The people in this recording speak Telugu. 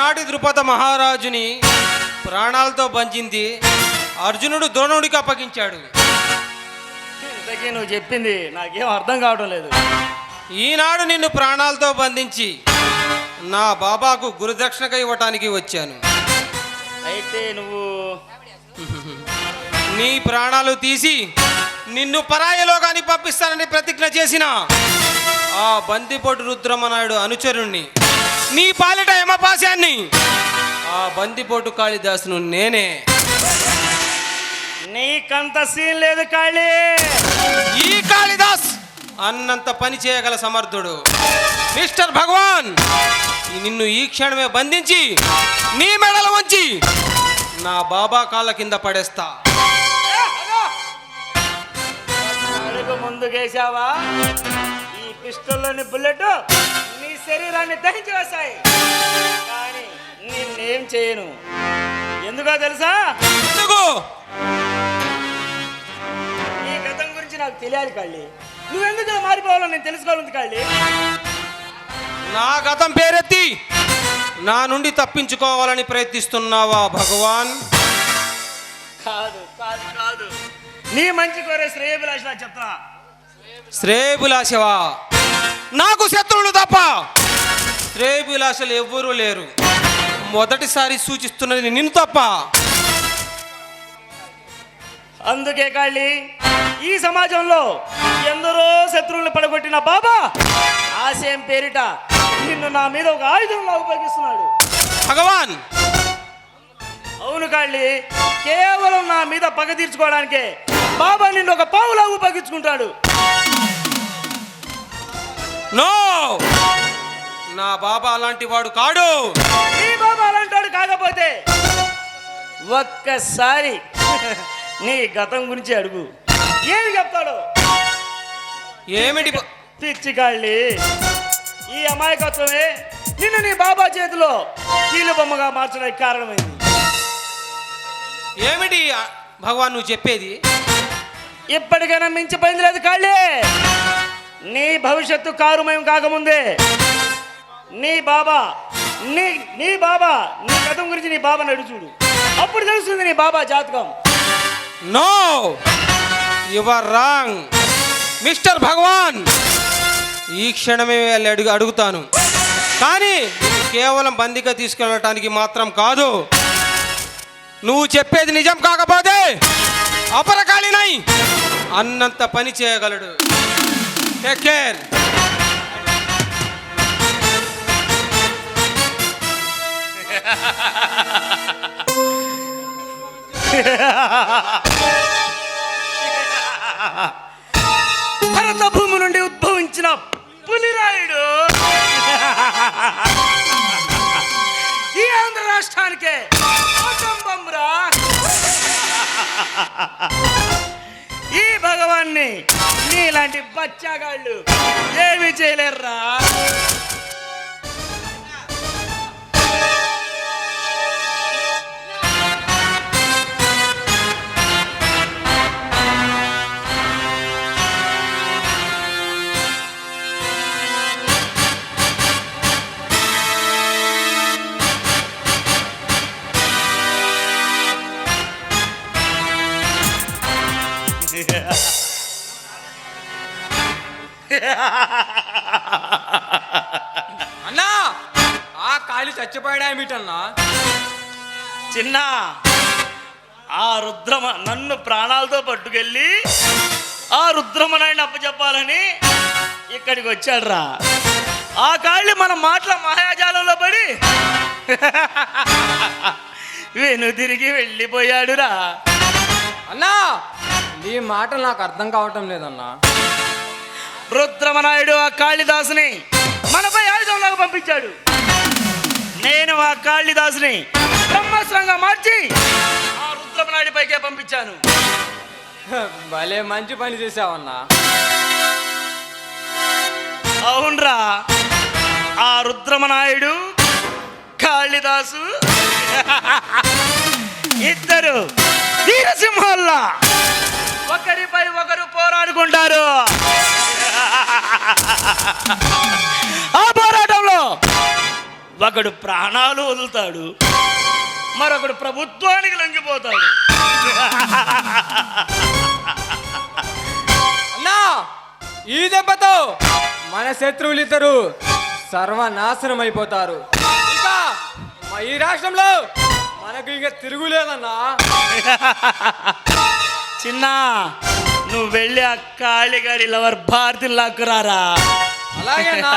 ఆనాటి ద్రుపద మహారాజుని ప్రాణాలతో బంధించి అర్జునుడు ద్రోణుడికి అప్పగించాడు. ఇంతకీ నువ్వు చెప్పింది నాకేం అర్థం కావడం లేదు. ఈనాడు నిన్ను ప్రాణాలతో బంధించి నా బాబాకు గురుదక్షిణగా ఇవ్వటానికి వచ్చాను. అయితే నువ్వు నీ ప్రాణాలు తీసి నిన్ను పరాయలోకానికి పంపిస్తానని ప్రతిజ్ఞ చేసిన ఆ బందిపోటు రుద్రమనాయుడు అనుచరుణ్ణి, నీ పాలిట యమపాశాన్ని, ఆ బందిపోటు కాళిదాసును నేనే. నీకంత సీన్ లేదు కాళీ. ఈ కాళిదాస్ అన్నంత పని చేయగల సమర్థుడు. మిస్టర్ భగవాన్, నిన్ను ఈ క్షణమే బంధించి నీ మెడల వంచి నా బాబా కాళ్ళ కింద పడేస్తా. అడుగు ముందుకేసావా, ఈ పిస్టల్లోని బుల్లెట్ నీ శరీరాన్ని దహించి వేస్తాయి, కానీ నిన్నేం చేయను. ఎందుకో తెలుసా? ఎందుకు? నీ గతం గురించి నాకు తెలియాలి కాళ్ళీ. నువ్వెందుకు మారిపోవాలో నేను తెలుసుకోవాలి కాళ్ళీ. నా గతం పేరెత్తి నా నుండి తప్పించుకోవాలని ప్రయత్నిస్తున్నావా భగవాన్? కాదు కాదు కాదు, నీ మంచి కోరే శ్రేయభిలాష చెప్తా. శ్రేయభిలాషవా? నాకు శత్రువులు తప్ప శ్రేయభిలాషలు ఎవ్వరూ లేరు. మొదటిసారి సూచిస్తున్నది నిన్ను తప్ప. అందుకే కాళ్ళీ, ఈ సమాజంలో ఎందరో శత్రువులు పడగొట్టిన బాబా ఆశయం పేరిట నిన్ను నా మీద ఒక ఆయుధంలో ఉపయోగిస్తున్నాడు. భగవాన్, అవును కాళ్ళీ, కేవలం నా మీద పగ తీర్చుకోవడానికే బాబా నిన్ను ఒక పావులా ఉపయోగించుకుంటాడు. నో, నా బాబా అలాంటి వాడు కాడు. నీ బాబా అలాంటి వాడు కాకపోతే ఒక్కసారి నీ గతం గురించి అడుగు, ఏమి చెప్తాడు? ఏమిటి? పిచ్చి కాళ్ళీ, ఈ అమాయకత్వమే నిన్ను నీ బాబా చేతిలో కీలు బొమ్మగా మార్చడానికి కారణమైంది. ఏమిటి భగవాన్ నువ్వు చెప్పేది? ఇప్పటికైనా మించిపోయింది లేదు కాళ్ళీ. నీ భవిష్యత్తు కారుమయం కాకముందే నీ బాబా నీ గతం గురించి నీ బాబా నడు చూడు, అప్పుడు తెలుస్తుంది నీ బాబా జాతకం. No, you are wrong mister Bhagwan. ఈ క్షణమే అడుగుతాను, కానీ కేవలం బందీగా తీసుకెళ్ళటానికి మాత్రం కాదు. నువ్వు చెప్పేది నిజం కాకపోతే అపరకాలినై అన్నంత పని చేయగలడు. Take care. భరత భూమి నుండి ఉద్భవించిన పులిరాయుడు ఈ ఆంధ్ర రాష్ట్రానికే కుటుంబంరా. ఈ భగవాన్ని నీలాంటి బచ్చాగాళ్ళు ఏమి చేయలేర్రా. అన్నా, ఆ కాలి చచ్చిపోయాడా ఏమిటన్నా? చిన్న, ఆ రుద్రమ నన్ను ప్రాణాలతో పట్టుకెళ్ళి ఆ రుద్రమనాయుడిని అప్పచెప్పాలని ఇక్కడికి వచ్చాడురా. ఆ కాళ్ళి మన మాటల మాయాజాలంలో పడి వెనుదిరిగి వెళ్ళిపోయాడురా. అన్నా, నీ మాటలు నాకు అర్థం కావటం లేదన్నా. రుద్రమనాయుడు ఆ కాళిదాసుని మనపై ఆయుధంలాగా పంపించాడు. నేను ఆ కాళిదాసుని బ్రహ్మాస్త్రంగా మార్చి ఆ రుద్రమనాయుడి పైకే పంపించాను. భలే మంచి పని చేసావన్నా. అవునరా, ఆ రుద్రమనాయుడు కాళిదాసు ఇద్దరు వీరసింహాల్లా ఒకరిపై ఒకరు పోరాడుకుంటారు. ఆ పోరాటంలో ఒకడు ప్రాణాలు వదులుతాడు, మరొకడు ప్రభుత్వానికి లొంగిపోతాడు. అన్నా ఈ దెబ్బతో మన శత్రువులిద్దరు సర్వనాశనం అయిపోతారు. ఇక ఈ రాష్ట్రంలో మనకు ఇక తిరుగులేదన్నా. చిన్న నువ్వు వెళ్ళి ఆ కాళీగాడి లవర్ భారతి లాక్కురారా. అలాగేనా